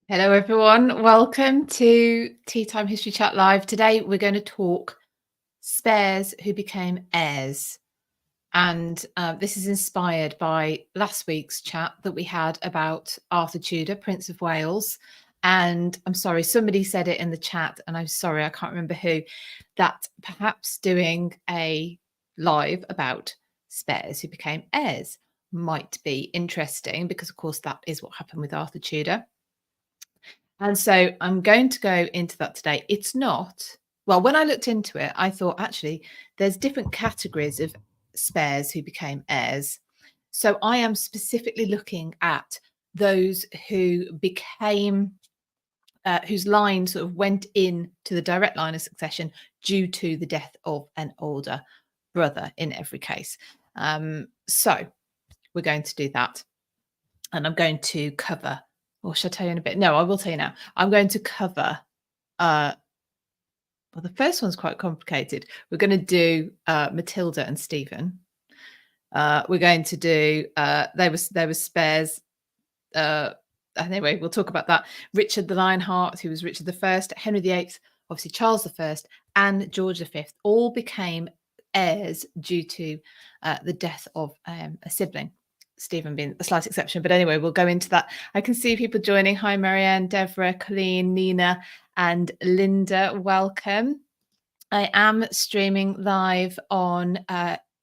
Hello, everyone. Welcome to Tea Time History Chat Live. Today, we're going to talk spares who became heirs. And this is inspired by last week's chat that we had about Arthur Tudor, Prince of Wales. And I'm sorry, somebody said it in the chat, and I'm sorry, I can't remember who, that perhaps doing a live about spares who became heirs might be interesting because, of course, that is what happened with Arthur Tudor. And so I'm going to go into that today. It's not, well, when I looked into it, I thought actually there's different categories of spares who became heirs. So I am specifically looking at those who became, whose line sort of went in to the direct line of succession due to the death of an older brother in every case. So we're going to do that. And I'm going to cover, or should I tell you in a bit? No, I will tell you now. I'm going to cover, well, the first one's quite complicated. We're going to do Matilda and Stephen. We're going to do, there was spares. Anyway, we'll talk about that. Richard the Lionheart, who was Richard I, Henry VIII, obviously Charles I, and George V, all became heirs due to the death of a sibling. Stephen being a slight exception. But anyway, we'll go into that. I can see people joining. Hi, Marianne, Deborah, Colleen, Nina, and Linda. Welcome. I am streaming live on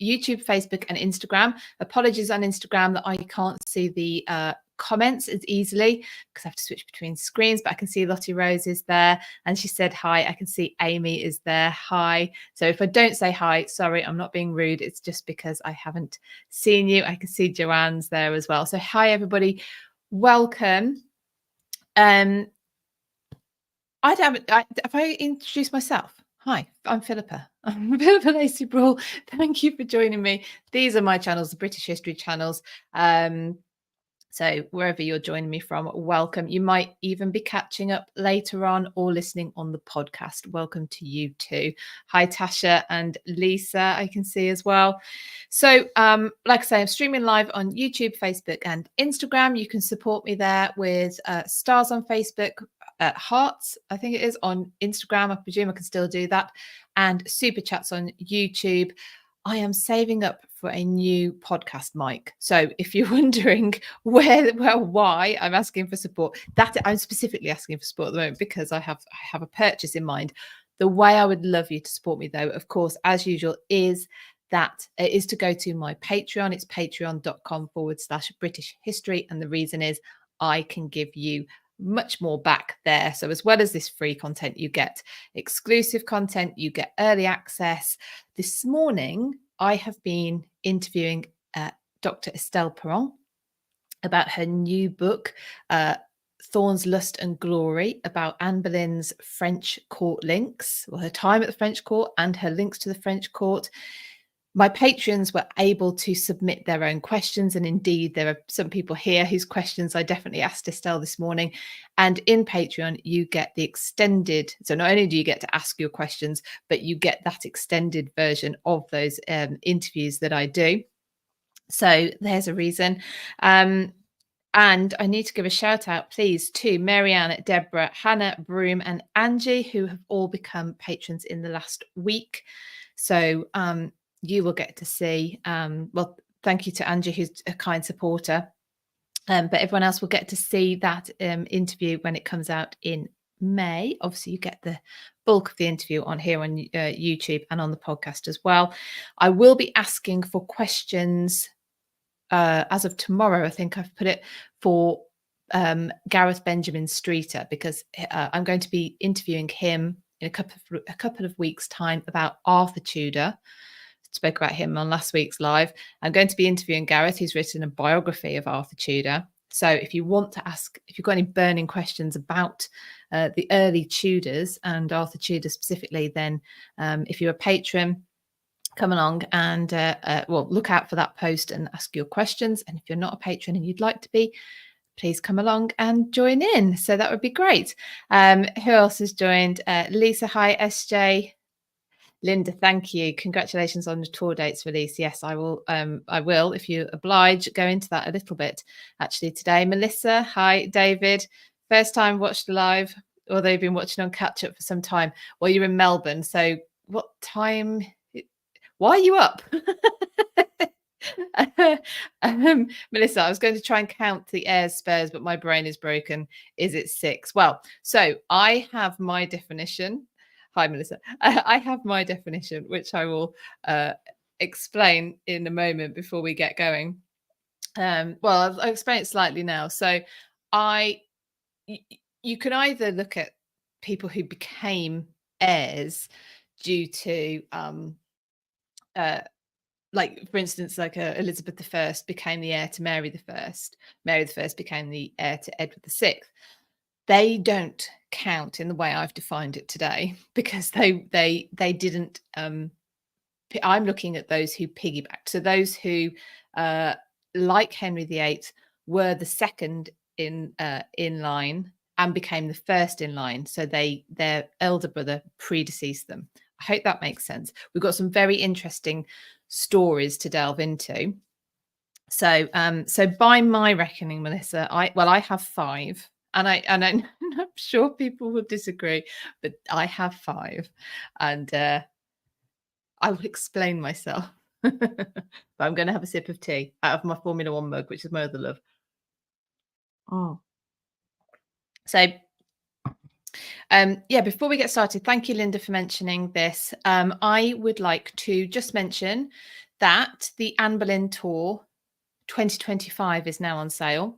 YouTube, Facebook, and Instagram. Apologies on Instagram that I can't see the comments as easily because I have to switch between screens, but I can see Lottie Rose is there and she said hi. I can see Amy is there. Hi. So if I don't say hi, sorry, I'm not being rude. It's just because I haven't seen you. I can see Joanne's there as well. So hi, everybody. Welcome. Have I introduced myself? Hi, I'm Philippa. I'm Philippa Lacey Brawl. Thank you for joining me. These are my channels, the British History channels. So wherever you're joining me from, welcome. You might even be catching up later on or listening on the podcast. Welcome to you too. Hi, Tasha and Lisa, I can see as well. So like I say, I'm streaming live on YouTube, Facebook and Instagram. You can support me there with stars on Facebook, hearts, I think it is, on Instagram. I presume I can still do that. And super chats on YouTube. I am saving up for a new podcast mic. So if you're wondering why I'm asking for support, that I'm specifically asking for support at the moment because I have a purchase in mind. The way I would love you to support me, though, of course, as usual, is to go to my Patreon. It's patreon.com/British history. And the reason is I can give you much more back there. So as well as this free content, you get exclusive content, you get early access. This morning, I have been interviewing Dr. Estelle Perron about her new book, Thorns, Lust and Glory, about Anne Boleyn's French court links, well, her time at the French court and her links to the French court. My patrons were able to submit their own questions. And indeed, there are some people here whose questions I definitely asked Estelle this morning. And in Patreon, you get the extended. So not only do you get to ask your questions, but you get that extended version of those interviews that I do. So there's a reason. And I need to give a shout out, please, to Marianne, Deborah, Hannah, Broom, and Angie, who have all become patrons in the last week. So you will get to see, well, thank you to Angie, who's a kind supporter. But everyone else will get to see that interview when it comes out in May. Obviously, you get the bulk of the interview on here on YouTube and on the podcast as well. I will be asking for questions as of tomorrow. I think I've put it for Gareth Benjamin Streeter, because I'm going to be interviewing him in a couple of weeks' time about Arthur Tudor. Spoke about him on last week's live. I'm going to be interviewing Gareth, who's written a biography of Arthur Tudor. So if you want to ask, if you've got any burning questions about the early Tudors and Arthur Tudor specifically, then if you're a patron, come along and well, look out for that post and ask your questions. And if you're not a patron and you'd like to be, please come along and join in. So that would be great. Who else has joined? Lisa, hi, SJ. Linda, thank you. Congratulations on the tour dates release. Yes, I will. I will, if you oblige, go into that a little bit actually today. Melissa, hi. David, First time watched live, or they've been watching on catch up for some time? Well, you're in Melbourne, so what time? Why are you up? Melissa, I was going to try and count the Heirs Spurs, but my brain is broken. Is it 6? Well, so I have my definition. Hi, Melissa. I have my definition, which I will explain in a moment before we get going. Well, I'll explain it slightly now. So I you can either look at people who became heirs due to like, for instance, like Elizabeth I became the heir to Mary I. Mary I became the heir to Edward VI. They don't count in the way I've defined it today because they didn't. I'm looking at those who piggybacked. So those who, like Henry VIII, were the second in line and became the first in line. So their elder brother predeceased them. I hope that makes sense. We've got some very interesting stories to delve into. So so by my reckoning, Melissa, I have 5, and I'm sure people will disagree, but I have 5, and I will explain myself. But I'm going to have a sip of tea out of my Formula One mug, which is my other love. Oh. So yeah, before we get started, thank you, Linda, for mentioning this. I would like to just mention that the Anne Boleyn Tour 2025 is now on sale.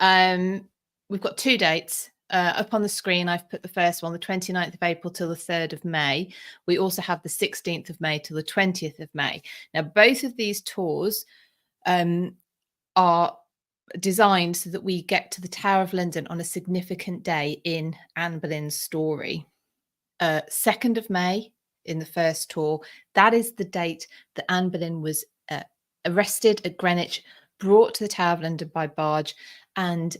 We've got 2 dates. Up on the screen, I've put the first one, the 29th of April till the 3rd of May. We also have the 16th of May till the 20th of May. Now, both of these tours are designed so that we get to the Tower of London on a significant day in Anne Boleyn's story. 2nd of May in the first tour, that is the date that Anne Boleyn was arrested at Greenwich, brought to the Tower of London by barge, and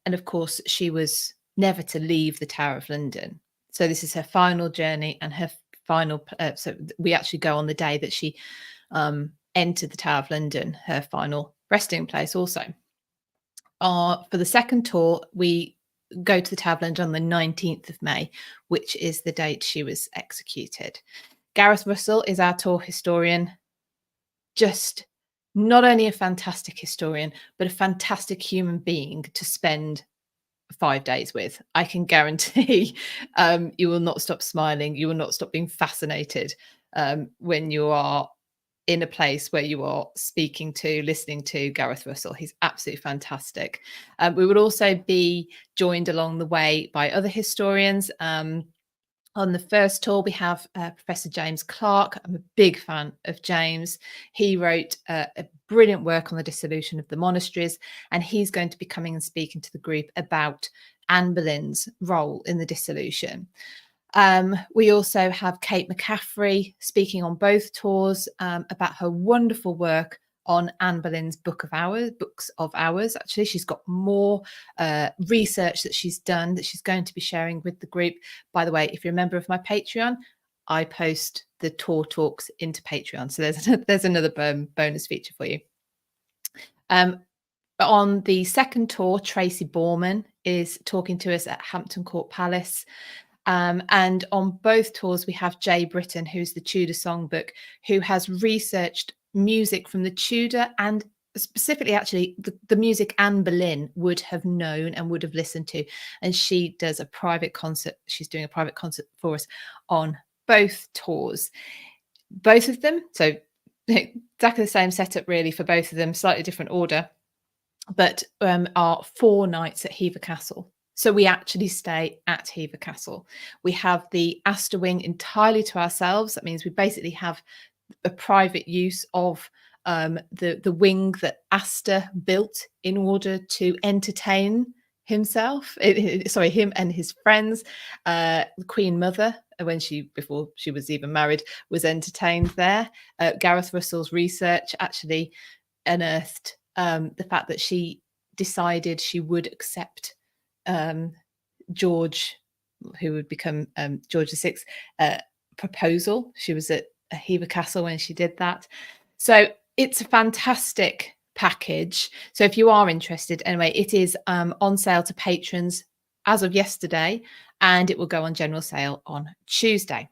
of course she was never to leave the Tower of London. So this is her final journey and her final. So we actually go on the day that she entered the Tower of London, her final resting place. Also, for the second tour, we go to the Tower of London on the 19th of May, which is the date she was executed. Gareth Russell is our tour historian. Just not only a fantastic historian, but a fantastic human being to spend 5 days with. I can guarantee you will not stop smiling. You will not stop being fascinated when you are in a place where you are listening to Gareth Russell. He's absolutely fantastic. We would also be joined along the way by other historians. On the first tour, we have Professor James Clark. I'm a big fan of James. He wrote a brilliant work on the dissolution of the monasteries, and he's going to be coming and speaking to the group about Anne Boleyn's role in the dissolution. We also have Kate McCaffrey speaking on both tours about her wonderful work on Anne Boleyn's books of hours. Actually, she's got more research that she's done that she's going to be sharing with the group. By the way, if you're a member of my Patreon, I post the tour talks into Patreon. So there's another bonus feature for you. On the second tour, Tracy Borman is talking to us at Hampton Court Palace. And on both tours, we have Jay Britton, who's the Tudor Songbook, who has researched music from the Tudor and specifically actually the music Anne Boleyn would have known and would have listened to. And she does a private concert. She's doing a private concert for us on both tours. Both of them, so exactly the same setup really for both of them, slightly different order, but are 4 nights at Hever Castle. So we actually stay at Hever Castle. We have the Astor Wing entirely to ourselves. That means we basically have a private use of the wing that Astor built in order to entertain himself. Him and his friends. The Queen Mother, before she was even married, was entertained there. Gareth Russell's research actually unearthed the fact that she decided she would accept George, who would become George VI, proposal. She was at Hever Castle when she did that. So it's a fantastic package. So if you are interested, anyway, it is on sale to patrons as of yesterday, and it will go on general sale on Tuesday.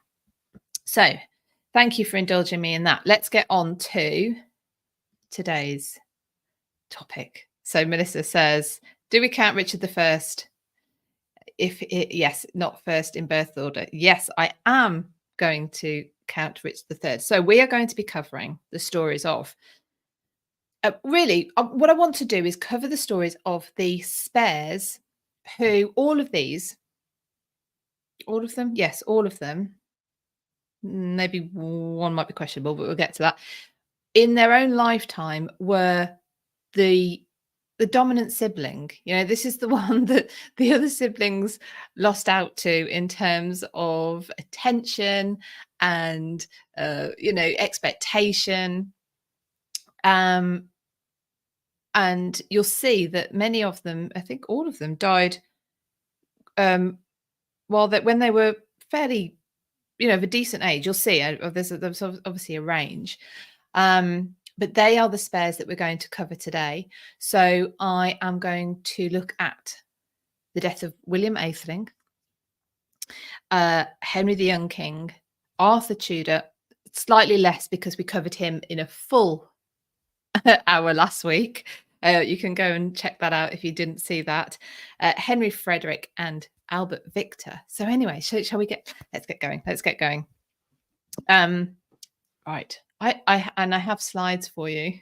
So thank you for indulging me in that. Let's get on to today's topic. So Melissa says, do we count Richard the First? Yes, not first in birth order. Yes, I am going to count Richard the Third. So we are going to be covering the stories of really, what I want to do is cover the stories of the spares who, all of them, yes, all of them, maybe one might be questionable, but we'll get to that, in their own lifetime were the dominant sibling. You know, this is the one that the other siblings lost out to in terms of attention and, expectation. And you'll see that many of them, I think all of them, died when they were fairly, of a decent age. You'll see there's obviously a range, but they are the spares that we're going to cover today. So I am going to look at the death of William Aethling, Henry the Young King, Arthur Tudor, slightly less because we covered him in a full hour last week. You can go and check that out if you didn't see that. Henry Frederick and Albert Victor. So anyway, shall we let's get going. Right. I have slides for you.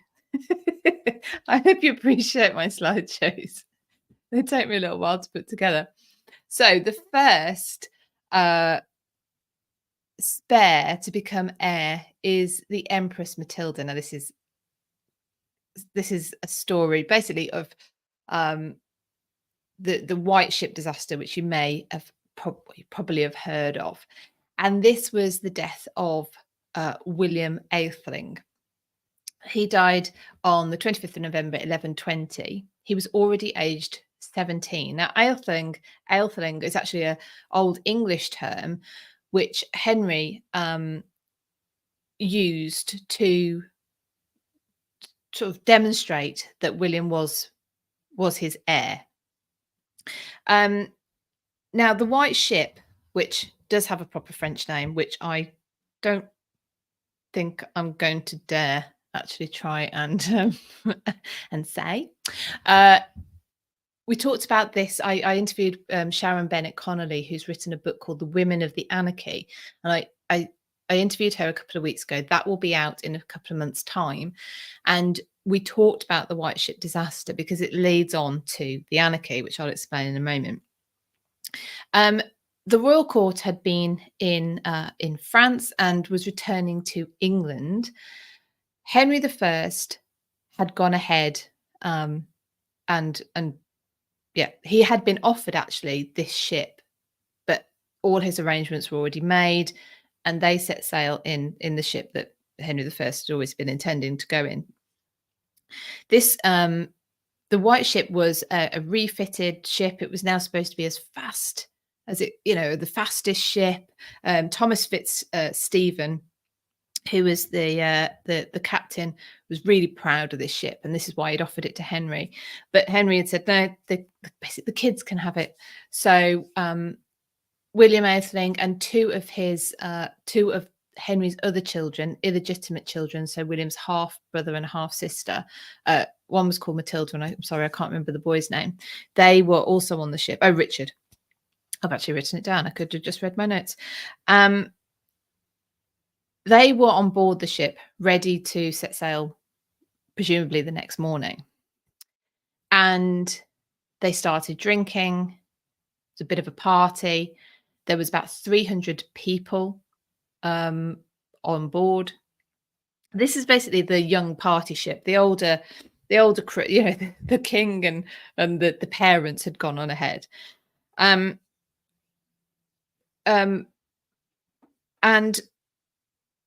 I hope you appreciate my slideshows. They take me a little while to put together. So the first spare to become heir is the Empress Matilda. Now this is a story basically of the White Ship disaster, which you may have probably have heard of. And this was the death of William Aethling. He died on the 25th of November, 1120. He was already aged 17. Now, Aethling is actually an old English term, which Henry used to sort of demonstrate that William was his heir. Now, the White Ship, which does have a proper French name, which I don't think I'm going to dare actually try and and say. We talked about this. I interviewed Sharon Bennett Connolly, who's written a book called The Women of the Anarchy, and I interviewed her a couple of weeks ago. That will be out in a couple of months' time, and we talked about the White Ship disaster because it leads on to the anarchy, which I'll explain in a moment. The royal court had been in France and was returning to England. Henry I had gone ahead and he had been offered actually this ship, but all his arrangements were already made, and they set sail in the ship that Henry I had always been intending to go in. This the White Ship was a refitted ship. It was now supposed to be as fast as the fastest ship. Thomas Stephen, who was the captain, was really proud of this ship, and this is why he'd offered it to Henry. But Henry had said, no, the kids can have it. So William Aethling and two of Henry's other children, illegitimate children, so William's half brother and half sister, one was called Matilda, and I'm sorry, I can't remember the boy's name. They were also on the ship. Oh, Richard. I've actually written it down. I could have just read my notes. They were on board the ship, ready to set sail, presumably the next morning. And they started drinking. It was a bit of a party. There was about 300 people on board. This is basically the young party ship. The older crew, the king and the parents had gone on ahead. And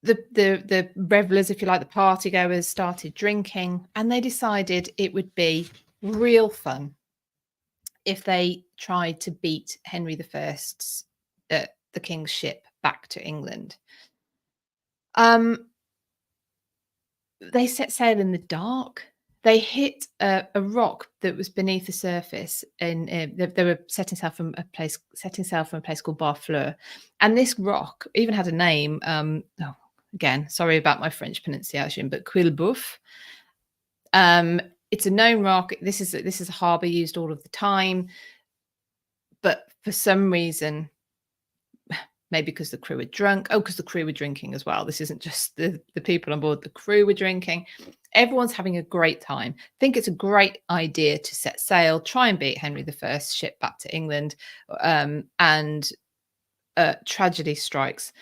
the revelers, if you like, the party goers, started drinking, and they decided it would be real fun if they tried to beat Henry I's the king's ship back to England. They set sail in the dark. They hit a rock that was beneath the surface, and they were setting sail from a place called Barfleur, and this rock even had a name. Again, sorry about my French pronunciation, but Quillebeuf. It's a known rock. This is a harbour used all of the time, but for some reason, maybe because the crew were drunk. Oh, because the crew were drinking as well. This isn't just the people on board. The crew were drinking. Everyone's having a great time. Think it's a great idea to set sail, try and beat Henry I's ship back to England, and tragedy strikes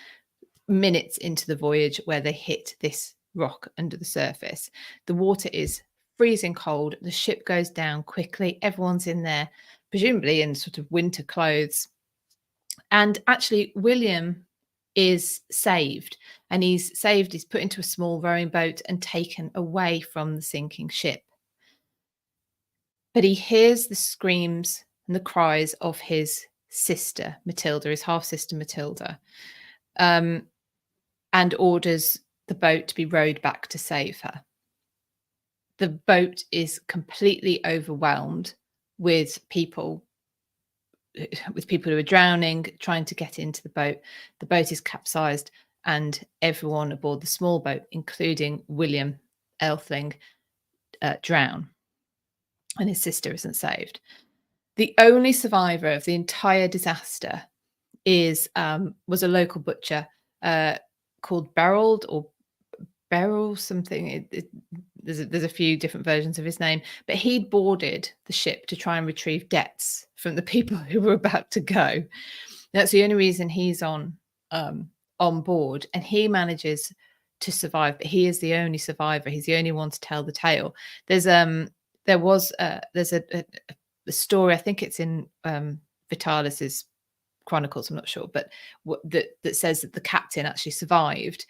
minutes into the voyage where they hit this rock under the surface. The water is freezing cold. The ship goes down quickly. Everyone's in there, presumably in sort of winter clothes. And actually, William is saved, and he's put into a small rowing boat and taken away from the sinking ship. But he hears the screams and the cries of his sister, Matilda, his half-sister, Matilda, and orders the boat to be rowed back to save her. The boat is completely overwhelmed with people who are drowning, trying to get into the boat. The boat is capsized, and everyone aboard the small boat, including William Aethling, drown, and his sister isn't saved. The only survivor of the entire disaster was a local butcher called Beryl something. There's a few different versions of his name, but he'd boarded the ship to try and retrieve debts from the people who were about to go. That's the only reason he's on board, and he manages to survive. But he is the only survivor. He's the only one to tell the tale. There's a story. I think it's in Vitalis's chronicles. I'm not sure, but that says that the captain actually survived,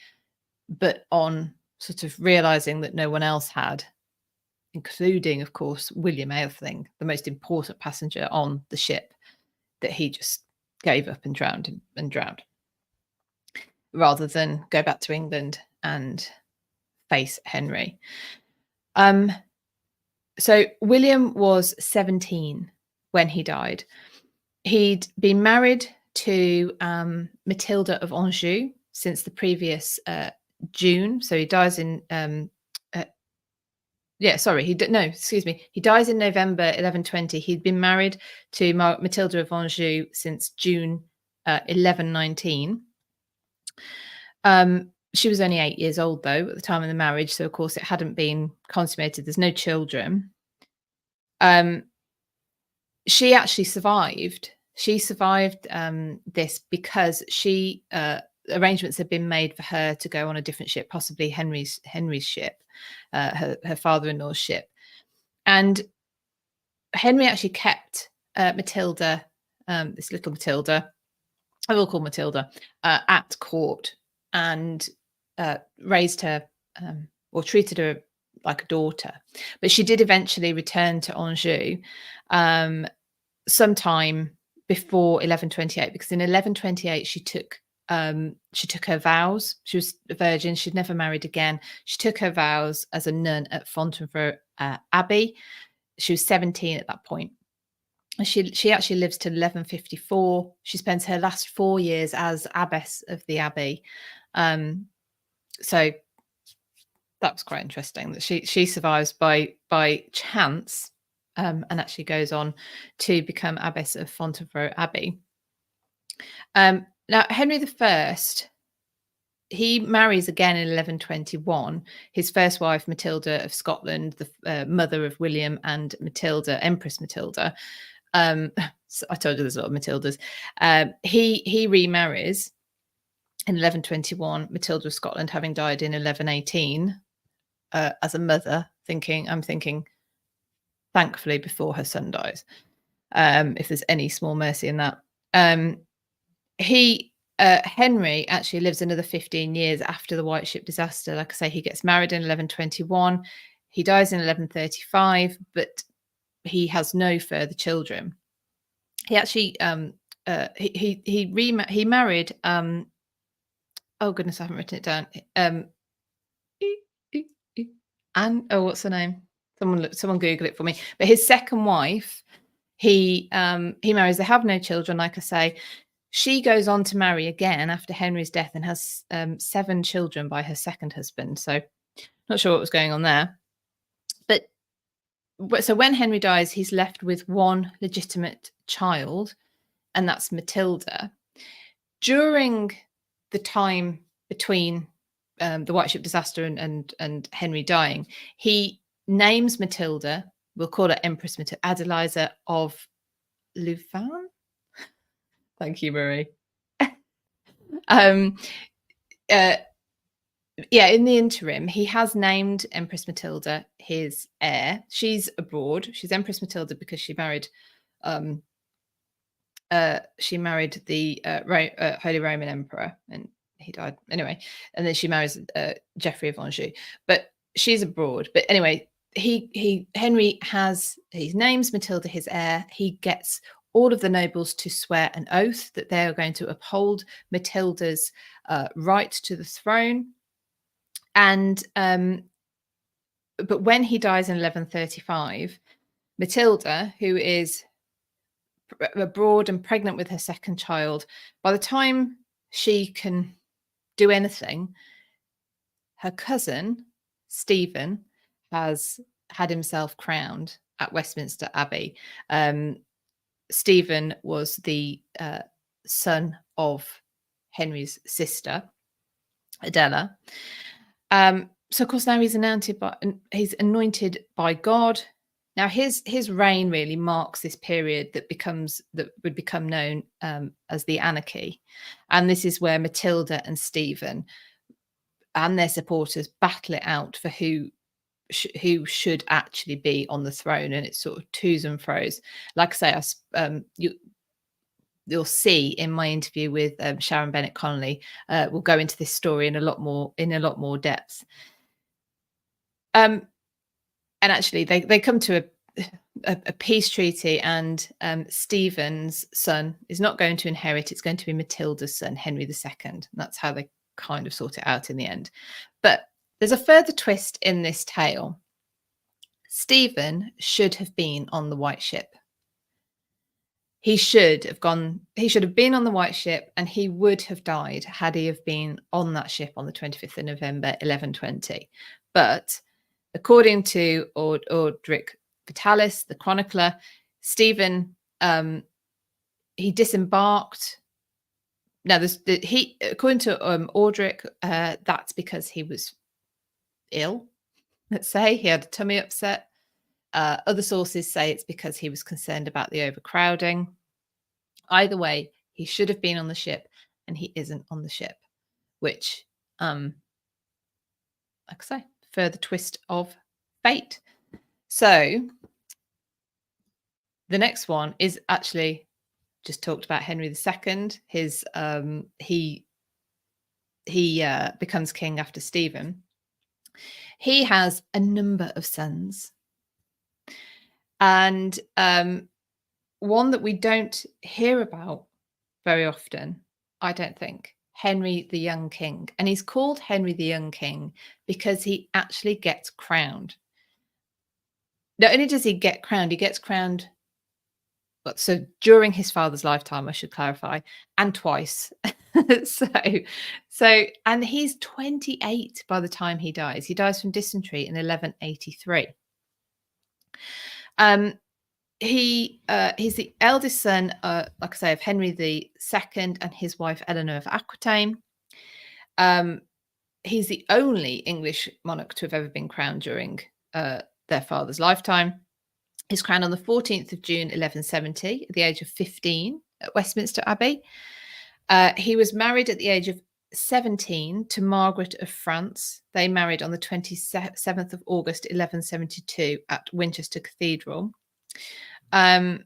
but on sort of realizing that no one else had, including, of course, William Aethling, the most important passenger on the ship, that he just gave up and drowned rather than go back to England and face Henry. So William was 17 when he died. He'd been married to Matilda of Anjou since the previous June. So he dies in he dies in November 1120. He'd been married to Matilda of Anjou since June 1119. She was only 8 years old, though, at the time of the marriage, so of course it hadn't been consummated. There's no children. She actually survived. She survived this because arrangements had been made for her to go on a different ship, possibly Henry's ship, her father-in-law's ship. And Henry actually kept Matilda, this little Matilda, I will call Matilda, at court, and raised her or treated her like a daughter. But she did eventually return to Anjou sometime before 1128, because in 1128 she took her vows. She was a virgin. She'd never married again. She took her vows as a nun at Fontevraud Abbey. She was 17 at that point. She actually lives to 1154. She spends her last 4 years as abbess of the abbey. So that was quite interesting that she survives by chance, and actually goes on to become abbess of Fontevraud Abbey. Now, Henry I, he marries again in 1121. His first wife, Matilda of Scotland, the mother of William and Matilda, Empress Matilda. So I told you there's a lot of Matildas. He remarries in 1121, Matilda of Scotland, having died in 1118 as a mother. I'm thinking, thankfully, before her son dies, if there's any small mercy in that. Henry actually lives another 15 years after the White Ship disaster. Like I say, he gets married in 1121. He dies in 1135, but he has no further children. He actually he married oh goodness, I haven't written it down. Anne, oh, what's her name? Someone Google it for me. But his second wife, he marries. They have no children, like I say. She goes on to marry again after Henry's death and has 7 children by her second husband. So not sure what was going on there. But so when Henry dies, he's left with one legitimate child, and that's Matilda. During the time between the White Ship disaster and Henry dying, he names Matilda, we'll call her Empress Adeliza of Louvain. Thank you, Marie. Yeah, in the interim, he has named Empress Matilda his heir. She's abroad. She's Empress Matilda because she married the Holy Roman Emperor, and he died anyway. And then she marries Geoffrey of Anjou, but she's abroad. But anyway, Henry names Matilda his heir. He gets all of the nobles to swear an oath that they are going to uphold Matilda's right to the throne. And but when he dies in 1135, Matilda, who is abroad and pregnant with her second child, by the time she can do anything, her cousin Stephen has had himself crowned at Westminster Abbey. Stephen was the son of Henry's sister, Adela. So of course now he's anointed by God. Now his reign really marks this period that would become known as the Anarchy, and this is where Matilda and Stephen and their supporters battle it out for who should actually be on the throne, and it's sort of twos and fro's. Like I say, you'll see in my interview with Sharon Bennett Connolly, we'll go into this story in a lot more depth. And actually, they come to a peace treaty, and Stephen's son is not going to inherit. It's going to be Matilda's son, Henry II. And that's how they kind of sort it out in the end. But there's a further twist in this tale. Stephen should have been on the White Ship. He should have been on the White Ship, and he would have died had he have been on that ship on the 25th of November, 1120. But according to Orderic Vitalis, the chronicler, Stephen, he disembarked. Now, according to Orderic, that's because he was ill. Let's say he had a tummy upset. Other sources say it's because he was concerned about the overcrowding. Either way, he should have been on the ship, and he isn't on the ship, which, like I say, further twist of fate. So the next one is actually just talked about Henry II. His he becomes king after Stephen. He has a number of sons, and one that we don't hear about very often, I don't think, Henry the Young King. And he's called Henry the Young King because he actually gets crowned. Not only does he get crowned, he gets crowned, so during his father's lifetime, I should clarify, and twice. so and he's 28 by the time he dies. He dies from dysentery in 1183. He's the eldest son, like I say, of Henry II and his wife Eleanor of Aquitaine. He's the only English monarch to have ever been crowned during their father's lifetime. He's crowned on the 14th of June, 1170, at the age of 15 at Westminster Abbey. He was married at the age of 17 to Margaret of France. They married on the 27th of August, 1172 at Winchester Cathedral. Oh,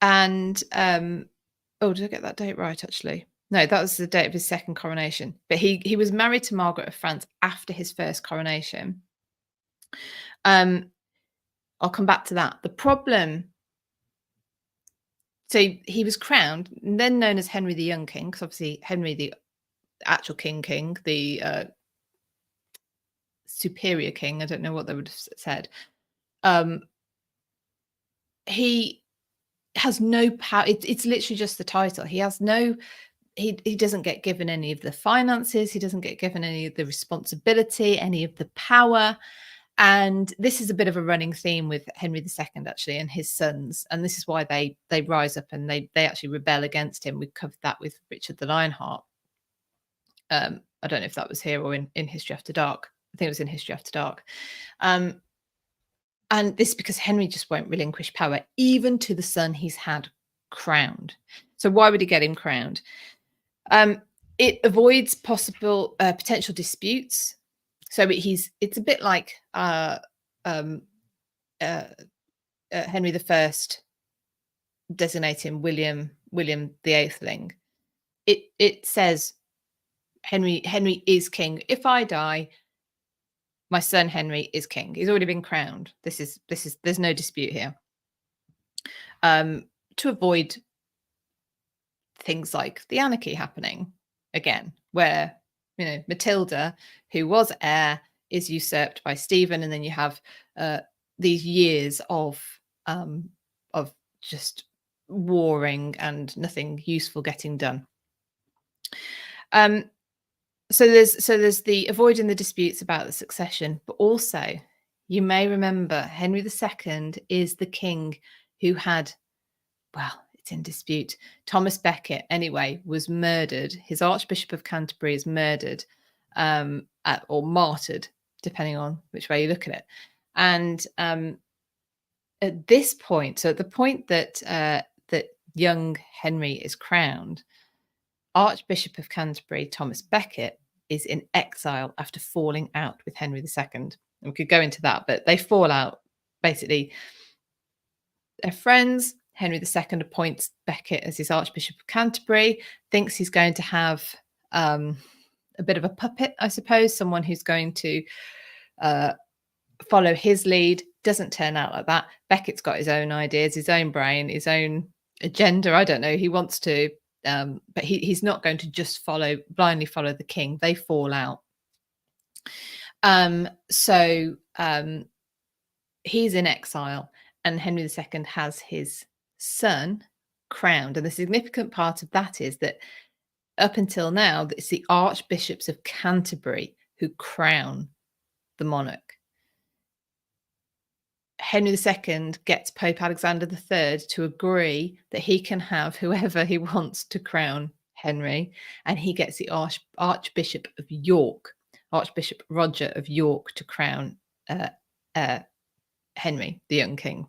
did I get that date right, actually? No, that was the date of his second coronation. But he was married to Margaret of France after his first coronation. I'll come back to that. The problem, so he was crowned, then known as Henry the Young King, because obviously Henry the actual king, the superior king, I don't know what they would have said, um, he has no power. It's literally just the title. He has no he doesn't get given any of the finances, he doesn't get given any of the responsibility, any of the power. And this is a bit of a running theme with Henry II actually and his sons. And this is why they rise up and they actually rebel against him. We covered that with Richard the Lionheart. I don't know if that was here or in History After Dark. I think it was in History After Dark. And this is because Henry just won't relinquish power, even to the son he's had crowned. So why would he get him crowned? It avoids possible potential disputes. So it's a bit like Henry I designating William the Aethling. It says Henry is king. If I die, my son Henry is king. He's already been crowned. There's no dispute here. To avoid things like the anarchy happening again, where Matilda, who was heir, is usurped by Stephen, and then you have these years of just warring and nothing useful getting done. So there's the avoiding the disputes about the succession, but also you may remember Henry II is the king who had, well, it's in dispute. Thomas Becket, anyway, was murdered. His Archbishop of Canterbury is murdered, or martyred, depending on which way you look at it. And at this point, so at the point that that young Henry is crowned, Archbishop of Canterbury Thomas Becket is in exile after falling out with Henry II. And we could go into that, but they fall out. Basically, they're friends. Henry II appoints Becket as his Archbishop of Canterbury, thinks he's going to have a bit of a puppet, I suppose, someone who's going to follow his lead. Doesn't turn out like that. Becket's got his own ideas, his own brain, his own agenda. I don't know. He wants to, but he's not going to just blindly follow the king. They fall out. So he's in exile, and Henry II has his son crowned. And the significant part of that is that up until now, it's the Archbishops of Canterbury who crown the monarch. Henry II gets Pope Alexander III to agree that he can have whoever he wants to crown Henry, and he gets the Archbishop of York, Archbishop Roger of York, to crown Henry, the young king.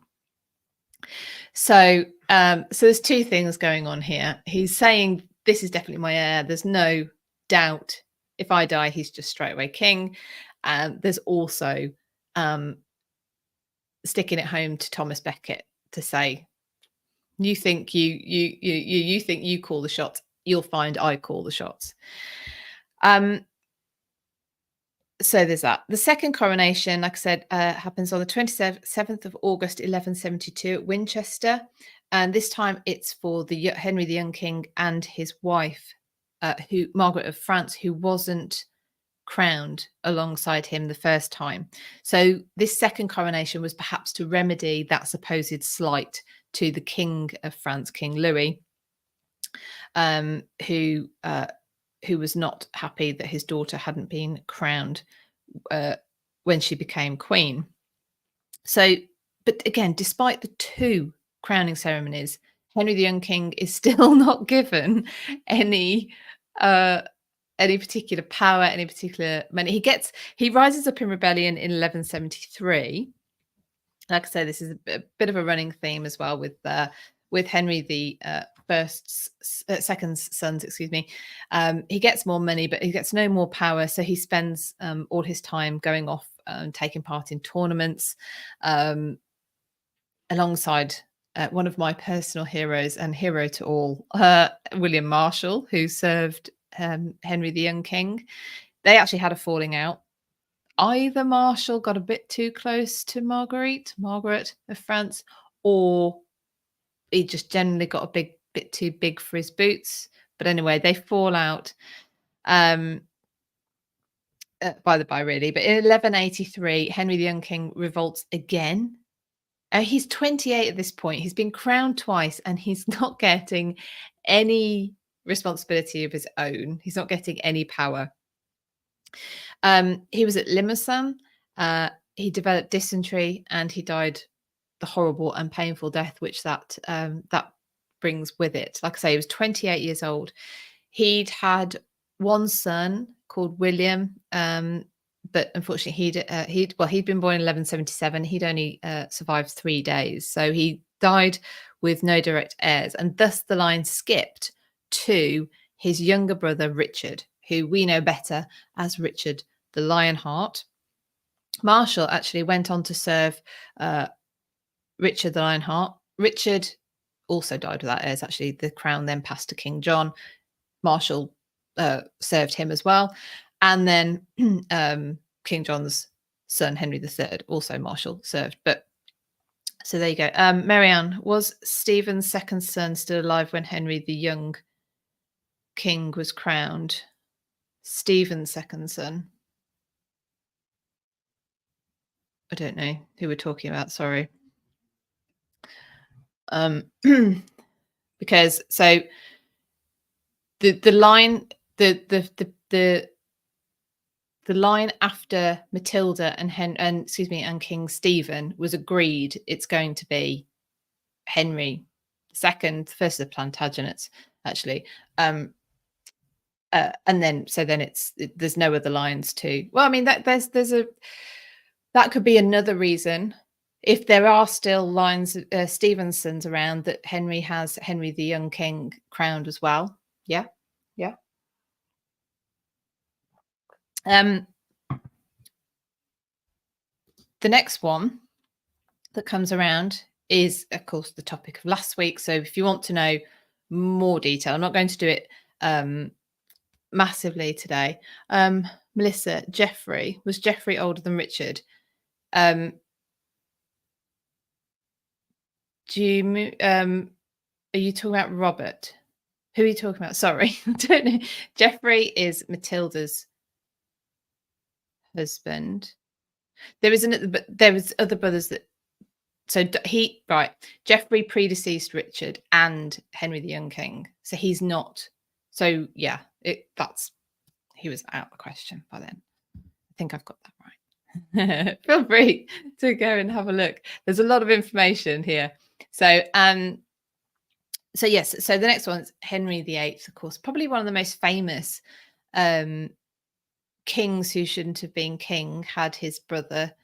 So there's two things going on here. He's saying, this is definitely my heir. There's no doubt. If I die, he's just straight away king. There's also sticking it home to Thomas Becket to say, you think you think you call the shots, you'll find I call the shots. So there's that. The second coronation, like I said, happens on the 27th of August 1172 at Winchester, and this time it's for Henry the young king and his wife, Margaret of France, who wasn't crowned alongside him the first time. So this second coronation was perhaps to remedy that supposed slight to the King of France, King Louis, who was not happy that his daughter hadn't been crowned when she became queen. So, but again, despite the two crowning ceremonies, Henry the young king is still not given any particular power, any particular money. He rises up in rebellion in 1173. Like I say, this is a bit of a running theme as well with Henry the second's sons. Excuse me. He gets more money, but he gets no more power. So he spends all his time going off and taking part in tournaments, alongside one of my personal heroes and hero to all, William Marshall, who served Henry the young king. They actually had a falling out. Either Marshall got a bit too close to Margaret of France, or he just generally got a bit too big for his boots. But anyway, they fall out. by the by, really. But in 1183, Henry the Young King revolts again. He's 28 at this point. He's been crowned twice, and he's not getting any responsibility of his own. He's not getting any power. He was at Limousin. He developed dysentery, and he died the horrible and painful death which that brings with it. Like I say, he was 28 years old. He'd had one son called William, but unfortunately he'd been born in 1177. He'd only survived 3 days, so he died with no direct heirs, and thus the line skipped to his younger brother Richard, who we know better as Richard the Lionheart. Marshall actually went on to serve Richard the Lionheart. Richard also died without heirs. Actually, the crown then passed to King John. Marshall served him as well, and then King John's son Henry III, also Marshall, served. But so there you go. Marianne, was Stephen's second son still alive when Henry the Young King was crowned? Stephen's second son. I don't know who we're talking about. Sorry. Because so the line the line after Matilda and King Stephen was agreed. It's going to be Henry II, first of the Plantagenets, actually. And then there's no other lines to. Well, I mean that that could be another reason. If there are still lines, Stevensons around, that Henry has Henry the Young King crowned as well. Yeah, yeah. The next one that comes around is, of course, the topic of last week. So if you want to know more detail, I'm not going to do it massively today. Melissa, was Geoffrey older than Richard? Are you talking about Robert? Who are you talking about? Sorry, I don't know. Geoffrey is Matilda's husband. There was other brothers that. So Geoffrey predeceased Richard and Henry the Young King. So he's not. So yeah, he was out of the question by then. I think I've got that right. Feel free to go and have a look. There's a lot of information here. So yes, so the next one is Henry VIII, of course, probably one of the most famous kings who shouldn't have been king. Had his brother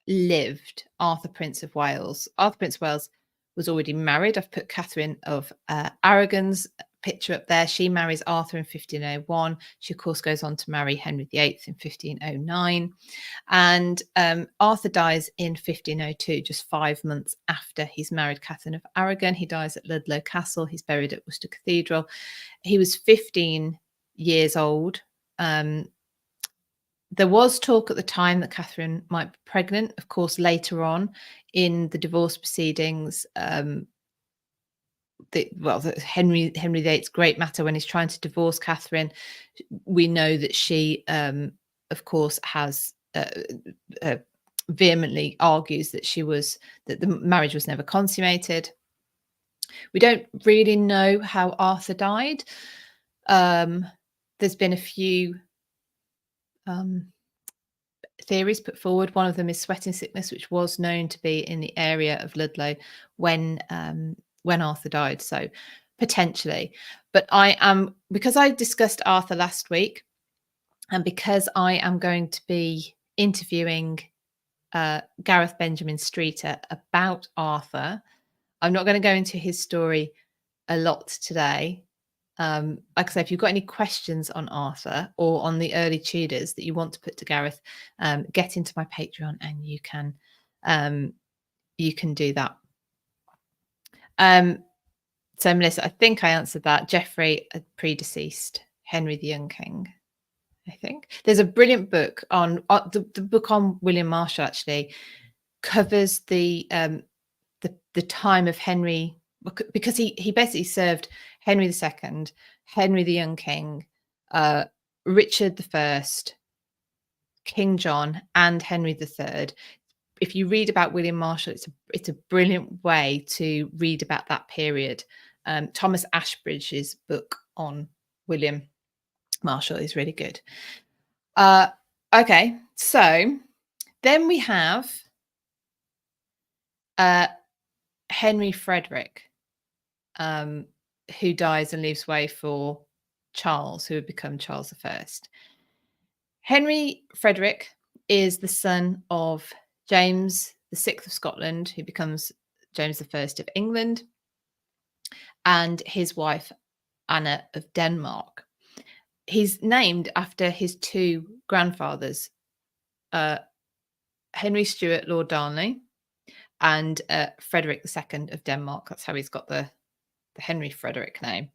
lived, Arthur, Prince of Wales. Arthur, Prince of Wales was already married. I've put Catherine of Aragon's picture up there. She marries Arthur in 1501. She, of course, goes on to marry Henry VIII in 1509. And Arthur dies in 1502, just 5 months after he's married Catherine of Aragon. He dies at Ludlow Castle. He's buried at Worcester Cathedral. He was 15 years old. There was talk at the time that Catherine might be pregnant. Of course, later on in the divorce proceedings, Henry VIII's great matter when he's trying to divorce Catherine, we know that she, of course, has vehemently argues that the marriage was never consummated. We don't really know how Arthur died. There's been a few theories put forward. One of them is sweating sickness, which was known to be in the area of Ludlow when Arthur died. So potentially, but because I discussed Arthur last week, and because I am going to be interviewing Gareth Benjamin Streeter about Arthur, I'm not going to go into his story a lot today. Like I say, if you've got any questions on Arthur or on the early Tudors that you want to put to Gareth, get into my Patreon and you can do that. So Melissa, I think I answered that. Geoffrey predeceased Henry the Young King. I think there's a brilliant book on the book on William Marshall actually covers the time of Henry, because he basically served Henry II, Henry the Young King, Richard I, King John, and Henry III. If you read about William Marshall, it's a brilliant way to read about that period. Thomas Ashbridge's book on William Marshall is really good. Okay, so then we have Henry Frederick, who dies and leaves way for Charles, who would become Charles I. Henry Frederick is the son of James VI of Scotland, who becomes James I of England, and his wife Anna of Denmark. He's named after his two grandfathers, Henry Stuart Lord Darnley and Frederick II of Denmark. That's how he's got the Henry Frederick name.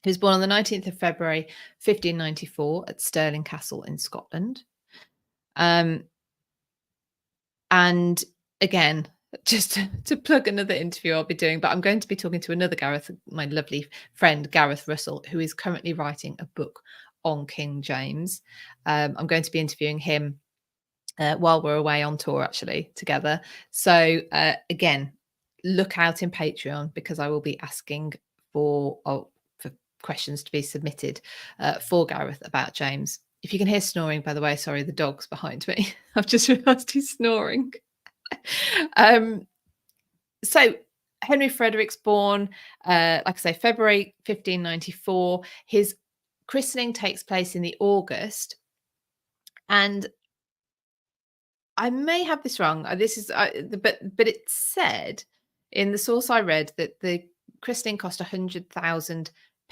He was born on the 19th of February, 1594 at Stirling Castle in Scotland. And again, just to plug another interview I'll be doing, but I'm going to be talking to another Gareth, my lovely friend, Gareth Russell, who is currently writing a book on King James. I'm going to be interviewing him while we're away on tour, actually, together. So again, look out in Patreon, because I will be asking for questions to be submitted for Gareth about James. If you can hear snoring, by the way, sorry, the dog's behind me. I've just realised he's snoring. So Henry Frederick's born, like I say, February 1594. His christening takes place in the August, and I may have this wrong. This is, but it said in the source I read that the christening cost £100,000.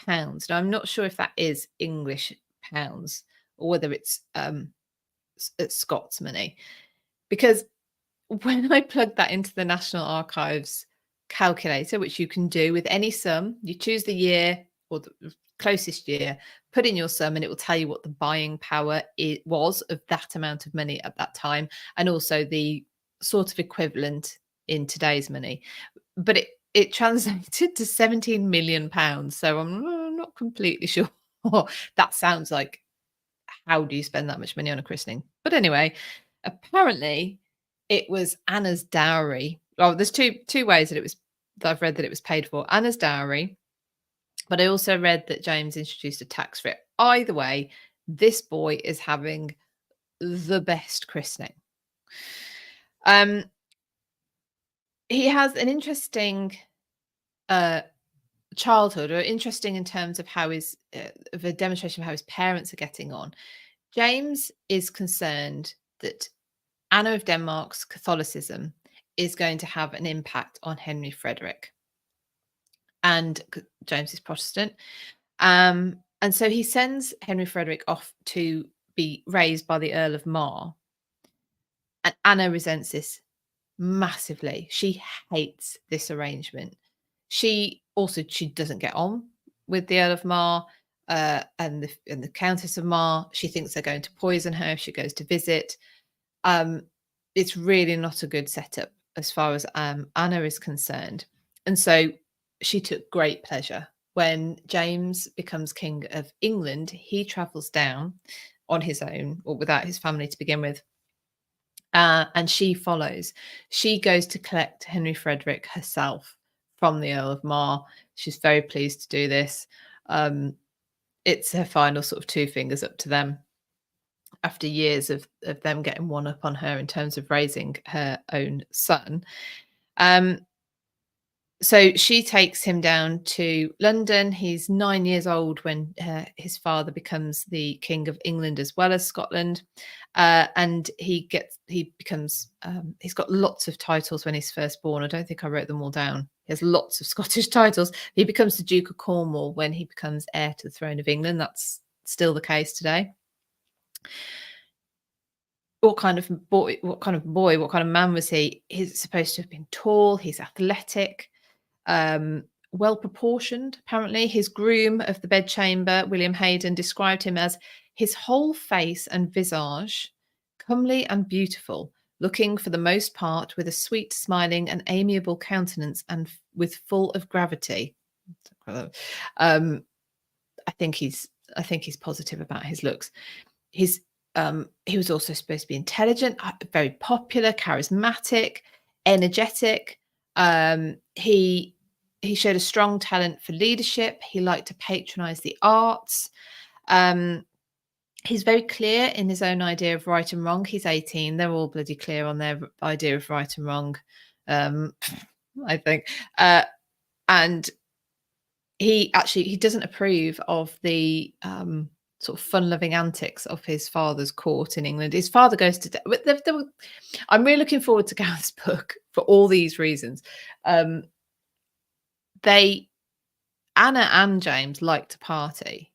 Now I'm not sure if that is English pounds or whether it's Scots money, because when I plugged that into the National Archives calculator, which you can do with any sum, you choose the year or the closest year, put in your sum, and it will tell you what the buying power it was of that amount of money at that time, and also the sort of equivalent in today's money. But it translated to £17 million. So I'm not completely sure. That sounds like, how do you spend that much money on a christening? But anyway, apparently it was Anna's dowry. Well, there's two ways that I've read that it was paid for. Anna's dowry, but I also read that James introduced a tax for it. Either way, this boy is having the best christening. He has an interesting childhood, or interesting in terms of how of a demonstration of how his parents are getting on. James is concerned that Anna of Denmark's Catholicism is going to have an impact on Henry Frederick, and James is Protestant. And so he sends Henry Frederick off to be raised by the Earl of Mar. And Anna resents this massively. She hates this arrangement. She doesn't get on with the Earl of Mar and the Countess of Mar. She thinks they're going to poison her if she goes to visit. It's really not a good setup as far as Anna is concerned. And so she took great pleasure when James becomes King of England. He travels down on his own, or without his family to begin with. And she follows. She goes to collect Henry Frederick herself from the Earl of Mar. She's very pleased to do this. It's her final sort of two fingers up to them after years of them getting one up on her in terms of raising her own son. So she takes him down to London. He's 9 years old when his father becomes the King of England as well as Scotland. And he's got lots of titles when he's first born. I don't think I wrote them all down. He has lots of Scottish titles. He becomes the Duke of Cornwall when he becomes heir to the throne of England. That's still the case today. What kind of man was he? He's supposed to have been tall. He's athletic. Well proportioned, apparently. His groom of the bedchamber, William Hayden, described him as his whole face and visage, comely and beautiful, looking for the most part with a sweet, smiling, and amiable countenance, and with full of gravity. I think he's I think he's positive about his looks. He was also supposed to be intelligent, very popular, charismatic, energetic. He showed a strong talent for leadership. He liked to patronize the arts. Um, he's very clear in his own idea of right and wrong. He's 18. They're all bloody clear on their idea of right and wrong, I think. And he doesn't approve of the sort of fun-loving antics of his father's court in England. His father goes to I'm really looking forward to Gareth's book for all these reasons. They Anna and James like to party,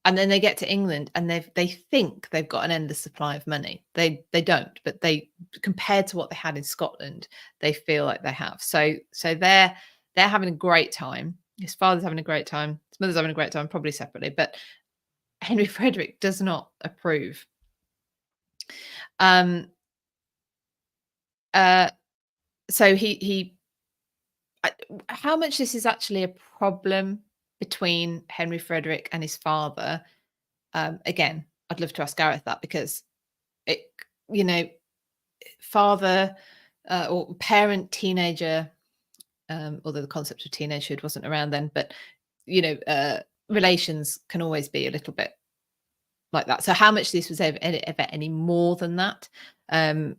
and then they get to England and they think they've got an endless supply of money. They don't, but they, compared to what they had in Scotland, they feel like they have. So they're having a great time. His father's having a great time. His mother's having a great time, probably separately. But Henry Frederick does not approve. So how much this is actually a problem between Henry Frederick and his father, again, I'd love to ask Gareth that, because it, father or parent teenager, although the concept of teenagehood wasn't around then, but relations can always be a little bit like that. So how much this was ever any more than that, I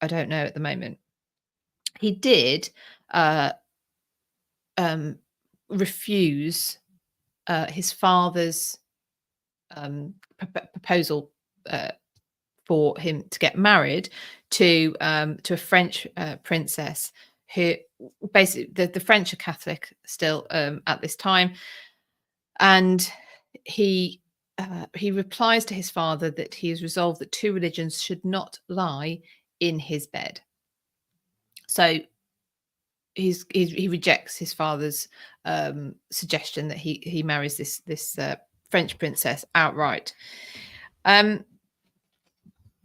don't know at the moment. He did refuse his father's proposal for him to get married to a French princess, who basically the French are Catholic still at this time, and he replies to his father that he has resolved that two religions should not lie in his bed. So he rejects his father's suggestion that he marries this French princess outright.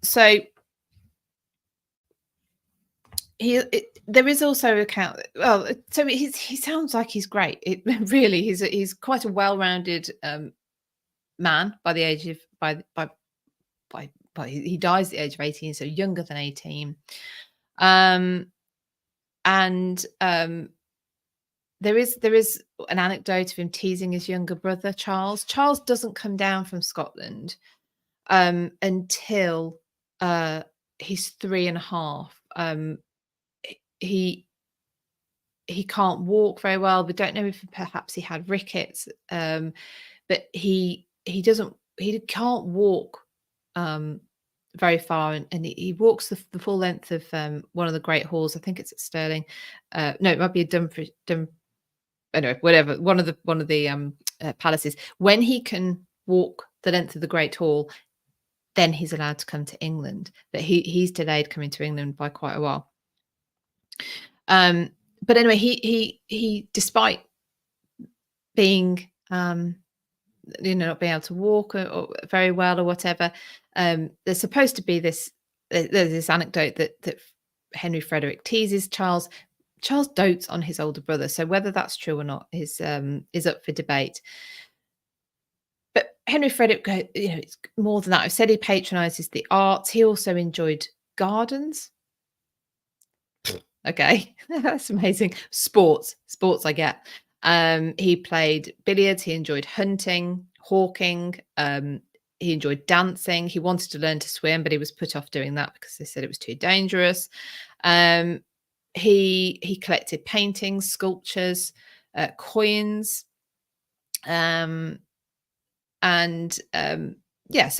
So there is also account. Well, so he sounds like he's great. Really, he's quite a well-rounded man by the age of he dies at the age of 18, so younger than 18. There is an anecdote of him teasing his younger brother Charles. Charles doesn't come down from Scotland until he's 3.5. He can't walk very well. We don't know if perhaps he had rickets, but he can't walk very far, and he walks the full length of one of the great halls. I think it's at Stirling. No, it might be a anyway, whatever. One of the palaces. When he can walk the length of the Great Hall, then he's allowed to come to England. But he's delayed coming to England by quite a while. But anyway, he despite being not being able to walk or very well or whatever, there's supposed to be there's this anecdote that Henry Frederick teases Charles. Charles dotes on his older brother, so whether that's true or not is up for debate. But Henry Frederick, it's more than that. I've said he patronizes the arts. He also enjoyed gardens. Okay, that's amazing. Sports, I get. He played billiards. He enjoyed hunting, hawking. He enjoyed dancing. He wanted to learn to swim, but he was put off doing that because they said it was too dangerous. He collected paintings, sculptures, coins, so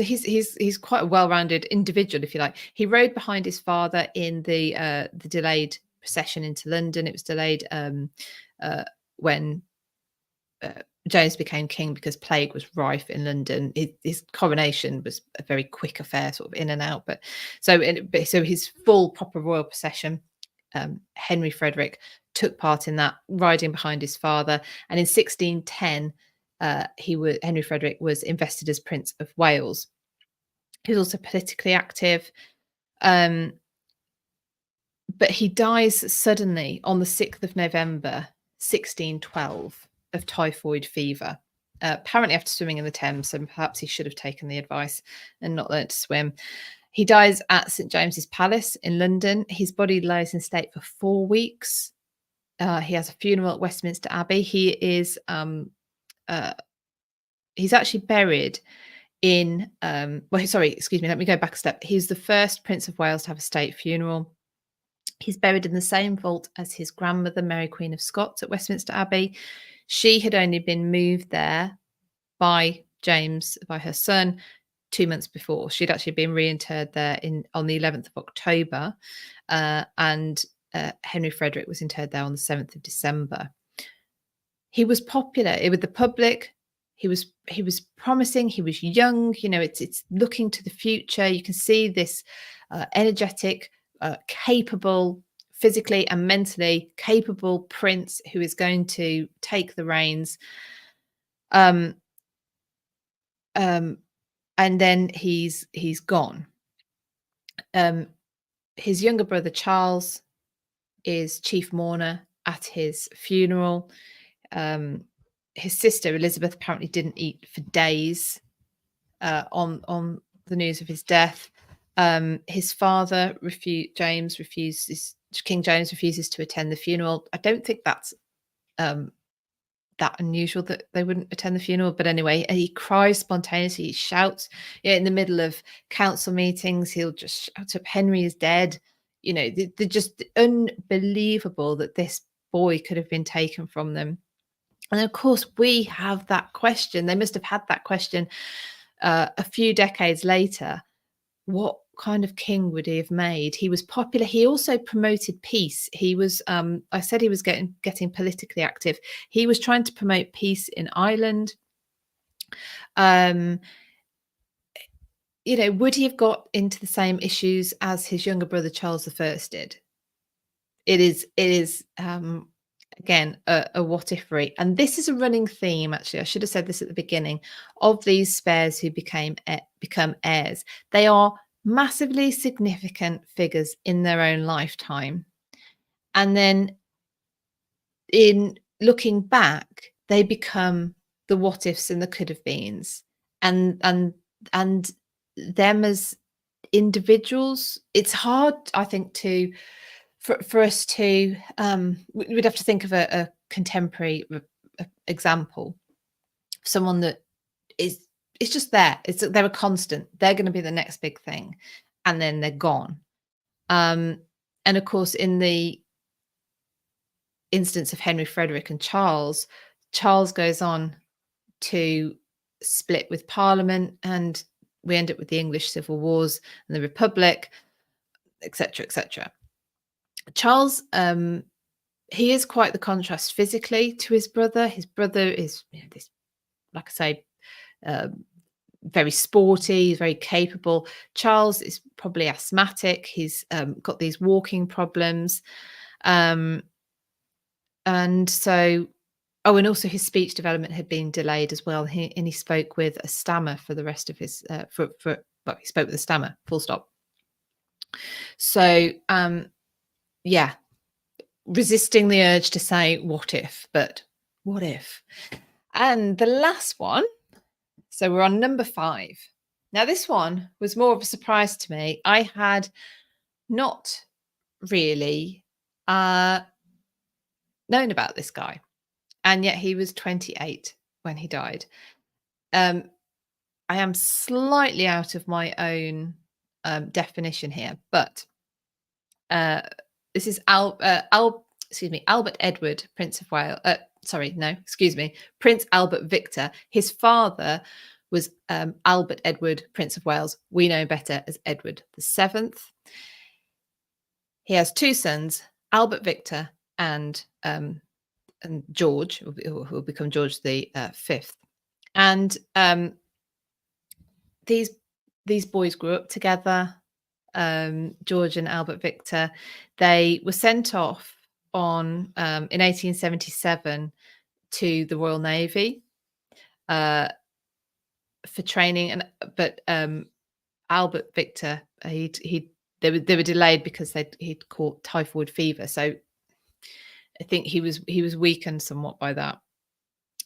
he's quite a well-rounded individual, if you like. He rode behind his father in the delayed procession into London. It was delayed when James became king because plague was rife in London. His coronation was a very quick affair, sort of in and out. But so his full proper royal procession, Henry Frederick took part in that, riding behind his father. And in 1610, Henry Frederick was invested as Prince of Wales. He was also politically active, but he dies suddenly on the 6th of November, 1612, of typhoid fever. apparently after swimming in the Thames, so perhaps he should have taken the advice and not learnt to swim. He dies at St James's Palace in London. His body lies in state for 4 weeks. He has a funeral at Westminster Abbey. He's actually buried in well, sorry, excuse me, let me go back a step. He's the first Prince of Wales to have a state funeral. He's buried in the same vault as his grandmother, Mary Queen of Scots, at Westminster Abbey. She had only been moved there by James, by her son, 2 months before. She'd actually been reinterred there on the 11th of October, and Henry Frederick was interred there on the 7th of December. He was popular with the public. He was promising. He was young. It's looking to the future. You can see this energetic, capable, physically and mentally capable prince who is going to take the reins. And then he's gone. His younger brother Charles is chief mourner at his funeral. His sister Elizabeth apparently didn't eat for days on the news of his death. His father King James refuses to attend the funeral. I don't think that's that unusual that they wouldn't attend the funeral, but anyway, he cries spontaneously. He shouts in the middle of council meetings. He'll just shout up, "Henry is dead." They're just unbelievable that this boy could have been taken from them. And of course, we have that question. They must have had that question a few decades later. What kind of king would he have made? He was popular. He also promoted peace. He was, I said he was getting politically active. He was trying to promote peace in Ireland. Would he have got into the same issues as his younger brother Charles I did? It is again a what if-ery, and this is a running theme. Actually, I should have said this at the beginning, of these spares who become heirs. They are massively significant figures in their own lifetime, and then in looking back, they become the what ifs and the could have beens, and them as individuals. It's hard, I think, for us to we'd have to think of a contemporary example, someone that is just there. They're a constant. They're going to be the next big thing, and then they're gone. And of course, in the instance of Henry Frederick and Charles goes on to split with Parliament, and we end up with the English Civil Wars and the Republic, etc., etc. Charles, he is quite the contrast physically to his brother. His brother is, this, like I say, very sporty, very capable. Charles is probably asthmatic. He's got these walking problems, and so, and also his speech development had been delayed as well. He spoke with a stammer for the rest of his he spoke with a stammer. Full stop. So, yeah, resisting the urge to say what if, but what if? And the last one, so we're on number 5. Now, this one was more of a surprise to me. I had not really known about this guy, and yet he was 28 when he died. I am slightly out of my own definition here, but this is Albert Edward, Prince of Wales. Prince Albert Victor. His father was Albert Edward, Prince of Wales. We know better as Edward VII. He has 2 sons, Albert Victor and George, who will become George V. And these boys grew up together. George and Albert Victor, they were sent off in 1877 to the Royal Navy for training, but Albert Victor, they were delayed because he'd caught typhoid fever, so I think he was weakened somewhat by that.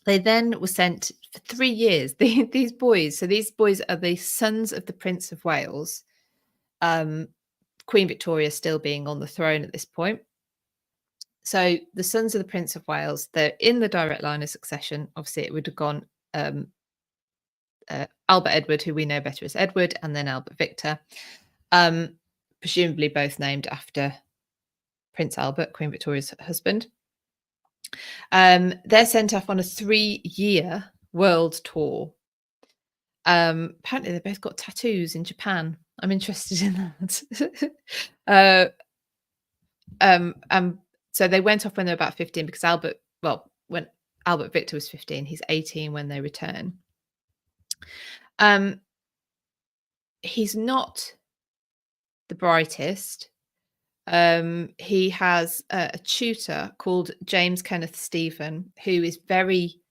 They then were sent for 3 years. These boys, so these boys are the sons of the Prince of Wales. Um, Queen Victoria still being on the throne at this point. So the sons of the Prince of Wales, they're in the direct line of succession. Obviously, it would have gone um, Albert Edward, who we know better as Edward, and then Albert Victor, um, presumably both named after Prince Albert, Queen Victoria's husband. They're sent off on a 3-year world tour. Apparently, they both got tattoos in Japan. I'm interested in that. So they went off when they were about 15 because when Albert Victor was 15, he's 18 when they return. He's not the brightest. He has a tutor called James Kenneth Stephen, who is very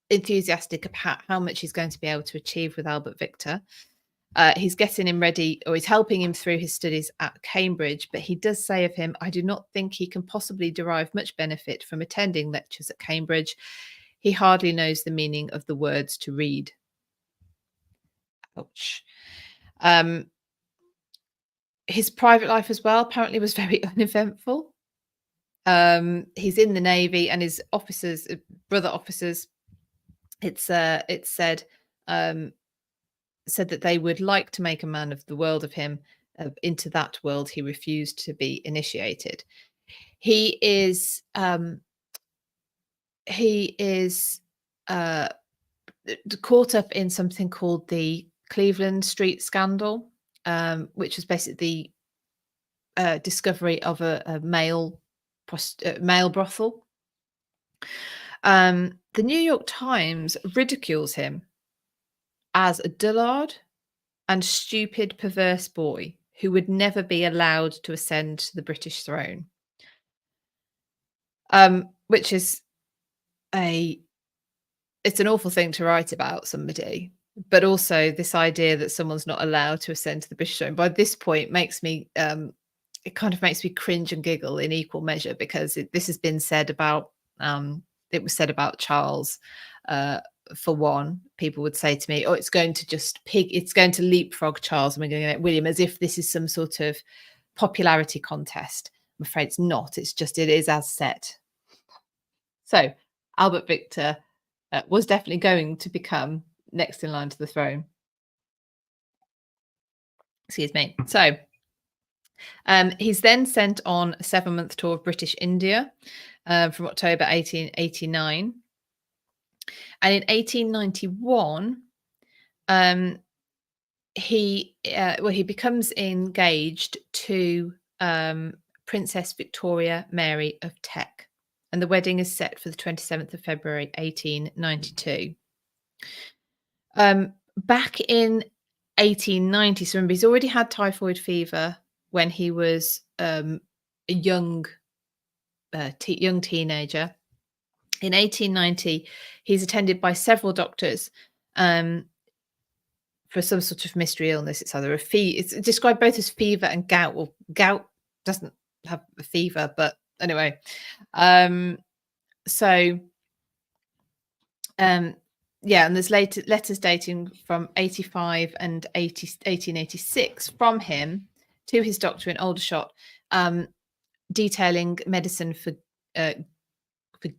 enthusiastic about how much he's going to be able to achieve with Albert Victor. He's getting him ready, or he's helping him through his studies at Cambridge, but he does say of him, I do not think he can possibly derive much benefit from attending lectures at Cambridge. He hardly knows the meaning of the words to read. Ouch. His private life as well apparently was very uneventful. He's in the Navy, and his officers, brother officers, it's said that they would like to make a man of the world of him. Into that world, he refused to be initiated. He is caught up in something called the Cleveland Street Scandal, which was basically the discovery of a male brothel. The New York Times ridicules him as a dullard and stupid, perverse boy who would never be allowed to ascend to the British throne, which is it's an awful thing to write about somebody, but also this idea that someone's not allowed to ascend to the British throne by this point makes me it kind of makes me cringe and giggle in equal measure, because this has been said about it was said about Charles. For one, people would say to me, oh, it's going to leapfrog Charles, and we're going to get William, as if this is some sort of popularity contest. I'm afraid it's not. It is as set. So Albert Victor was definitely going to become next in line to the throne. Excuse me. So he's then sent on a 7-month tour of British India from October 1889. And in 1891, he becomes engaged to Princess Victoria Mary of Teck, and the wedding is set for the 27th of February, 1892. Back in 1890, so remember, he's already had typhoid fever when he was a young teenager. In 1890, he's attended by several doctors for some sort of mystery illness. It's either it's described both as fever and gout. Well, gout doesn't have a fever, but anyway. And there's letters dating from 85 and 1886 from him to his doctor in Aldershot, detailing medicine for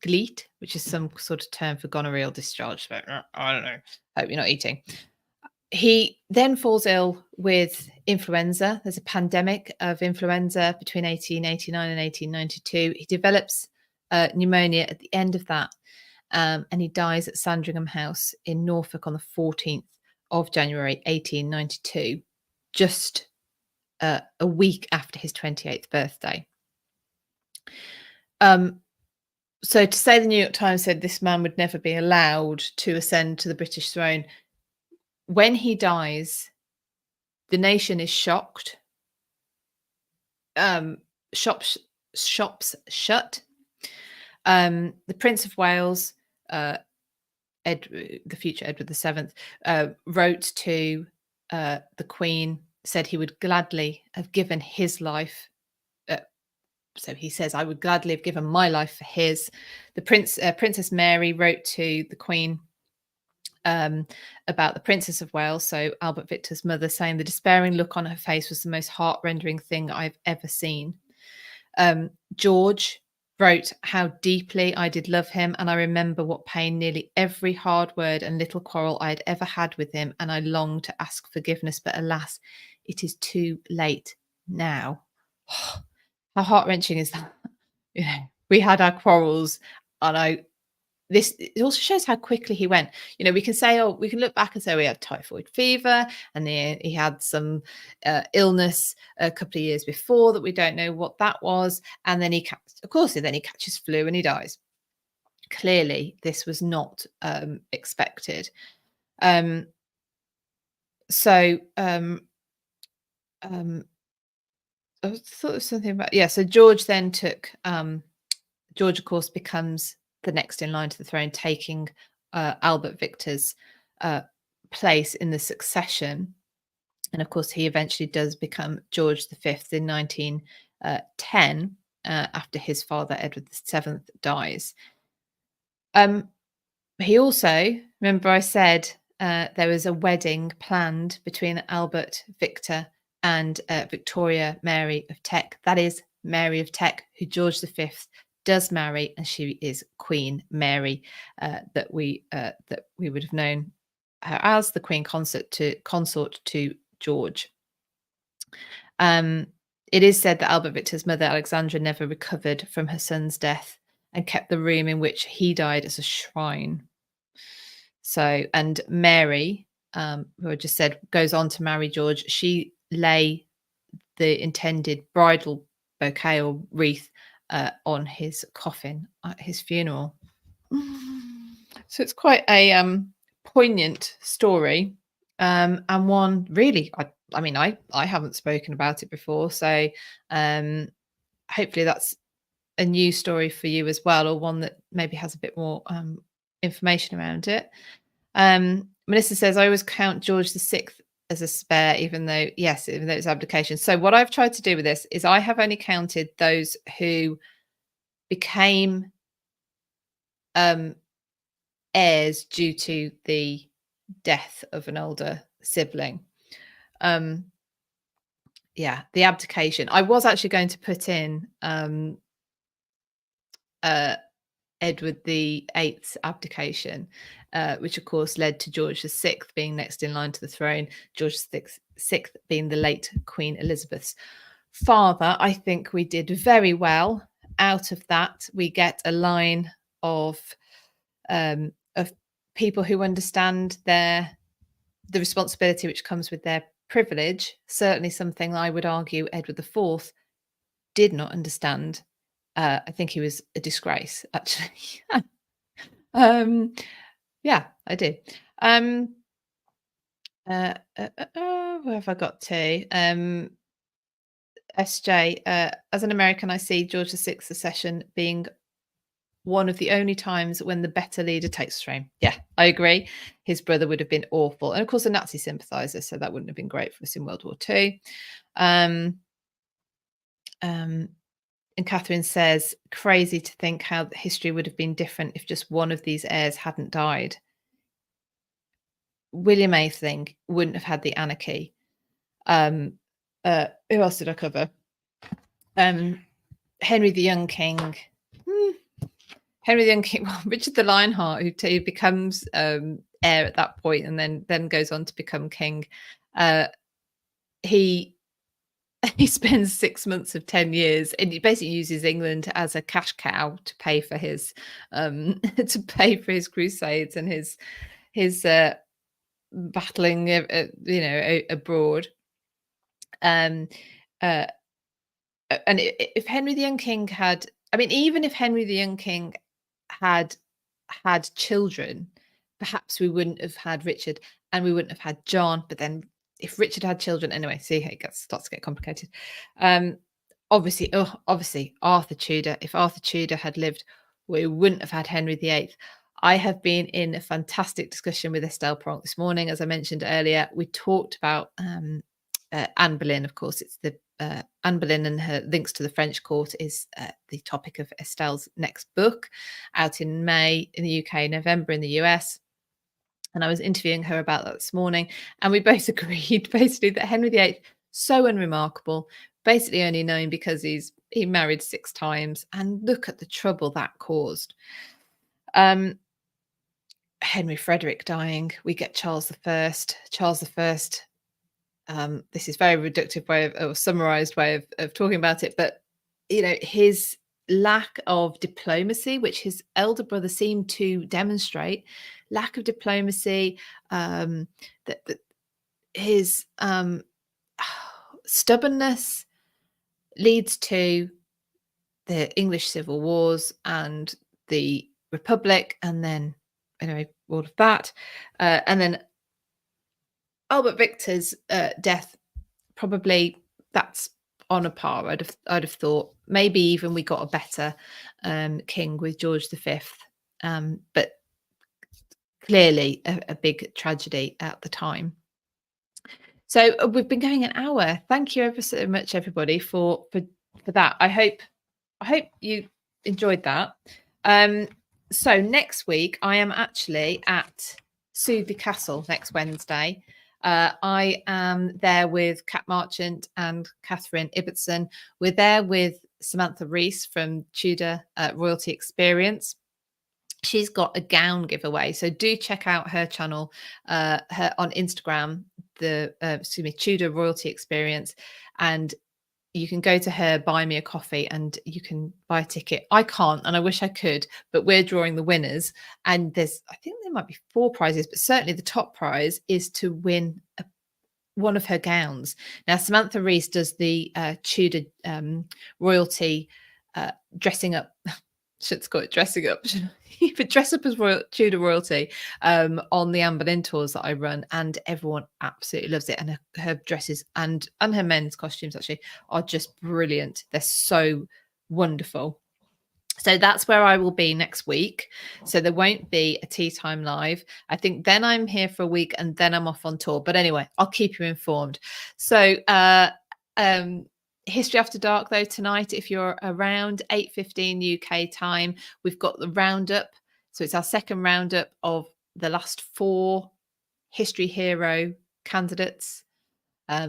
gleet, which is some sort of term for gonorrheal discharge. But I don't know. Hope you're not eating. He then falls ill with influenza. There's a pandemic of influenza between 1889 and 1892. He develops pneumonia at the end of that, and he dies at Sandringham House in Norfolk on the 14th of January, 1892, just a week after his 28th birthday. So to say the New York Times said this man would never be allowed to ascend to the British throne, when he dies, the nation is shocked. Shops shut. The Prince of Wales, the future Edward VII, wrote to the Queen, said he would gladly have given his life so he says, I would gladly have given my life for his. The Princess Mary wrote to the Queen about the Princess of Wales, so Albert Victor's mother, saying the despairing look on her face was the most heart-rending thing I've ever seen. George wrote how deeply I did love him, and I remember what pain nearly every hard word and little quarrel I had ever had with him, and I longed to ask forgiveness, but alas, it is too late now. How heart-wrenching is that? You know, we had our quarrels, and it also shows how quickly he went. You know, we can say, oh, we can look back and say we had typhoid fever, and he had some illness a couple of years before that we don't know what that was, and then he catches flu and he dies. Clearly, this was not expected. So I thought of something about, yeah. So George then took George, of course, becomes the next in line to the throne, taking Albert Victor's place in the succession. And of course, he eventually does become George V in 1910, after his father, Edward VII, dies. He also, remember I said there was a wedding planned between Albert Victor and Victoria Mary of Teck. That is Mary of Teck, who George V does marry, and she is Queen Mary, that we would have known her as the Queen consort to George. It is said that Albert Victor's mother, Alexandra, never recovered from her son's death and kept the room in which he died as a shrine. So, and Mary, who I just said, goes on to marry George. She lay the intended bridal bouquet or wreath on his coffin at his funeral. So it's quite a poignant story, and one really, I mean, I haven't spoken about it before, so hopefully that's a new story for you as well, or one that maybe has a bit more information around it. Melissa says, I always count George VI as a spare, even though it's abdication. So what I've tried to do with this is I have only counted those who became heirs due to the death of an older sibling. The abdication. I was actually going to put in Edward VIII's abdication, which of course led to George VI being next in line to the throne, George VI being the late Queen Elizabeth's father. I think we did very well. Out of that, we get a line of people who understand the responsibility which comes with their privilege. Certainly something I would argue Edward IV did not understand. I think he was a disgrace, actually. Yeah, I do. Where have I got to? SJ, as an American, I see George VI's accession being one of the only times when the better leader takes the throne. Yeah, I agree. His brother would have been awful. And of course, a Nazi sympathizer, so that wouldn't have been great for us in World War II. And Catherine says, crazy to think how history would have been different if just one of these heirs hadn't died. William Aethling wouldn't have had the anarchy. Who else did I cover? Henry the Young King. Henry the Young King, well, Richard the Lionheart, who becomes heir at that point and then goes on to become king. He spends 6 months of 10 years, and he basically uses England as a cash cow to pay for his crusades and his battling, abroad. And if Henry the Young King had, I mean, even if Henry the Young King had children, perhaps we wouldn't have had Richard and we wouldn't have had John. But then if Richard had children, anyway, see how it starts to get complicated. Obviously Arthur Tudor. If Arthur Tudor had lived, we wouldn't have had Henry VIII. I have been in a fantastic discussion with Estelle Pronk this morning. As I mentioned earlier, we talked about Anne Boleyn. Of course, it's the Anne Boleyn and her links to the French court is the topic of Estelle's next book, out in May in the UK, November in the US. And I was interviewing her about that this morning, and we both agreed basically that Henry VIII, so unremarkable, basically only known because he married 6 times, and look at the trouble that caused. Henry Frederick dying, we get Charles I. Charles I, this is very reductive way or summarized way of talking about it, but his lack of diplomacy, which his elder brother seemed to demonstrate, lack of diplomacy, that his stubbornness leads to the English civil wars and the Republic, and then all of that, and then Albert Victor's death. Probably that's on a par. I'd have thought maybe even we got a better king with George V, but clearly a big tragedy at the time. So we've been going an hour. Thank you ever so much, everybody, for that. I hope you enjoyed that. So next week I am actually at Soothby Castle next Wednesday. I am there with Kat Marchant and Catherine Ibbotson. We're there with Samantha Rees from Tudor Royalty Experience. She's got a gown giveaway, so do check out her channel, her on Instagram, the Tudor Royalty Experience, and you can go to her, buy me a coffee, and you can buy a ticket. I can't, and I wish I could, but we're drawing the winners, and I think there might be 4 prizes, but certainly the top prize is to win one of her gowns. Now, Samantha Rees does the Tudor royalty dressing up. Should call it dressing up. But dress up as Tudor royalty on the Anne Boleyn tours that I run, and everyone absolutely loves it. And her dresses and her men's costumes actually are just brilliant. They're so wonderful. So that's where I will be next week. So there won't be a Tea Time Live. I think then I'm here for a week and then I'm off on tour. But anyway, I'll keep you informed. So History After Dark, though, tonight, if you're around 8:15 UK time, we've got the roundup. So it's our second roundup of the last 4 history hero candidates.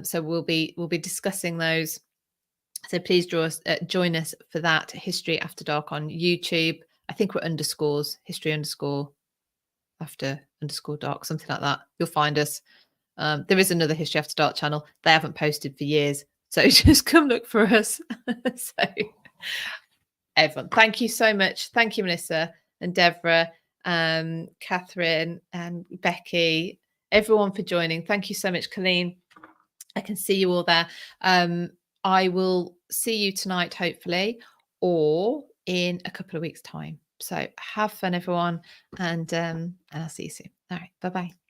So we'll be discussing those. So please join us for that. History After Dark on YouTube. I think we're underscores, history underscore after underscore dark, something like that. You'll find us. There is another History After Dark channel. They haven't posted for years. So just come look for us. So everyone, thank you so much. Thank you, Melissa and Deborah, Catherine and Becky, everyone for joining. Thank you so much, Colleen. I can see you all there. I will see you tonight, hopefully, or in a couple of weeks' time. So have fun, everyone, and I'll see you soon. All right, bye-bye.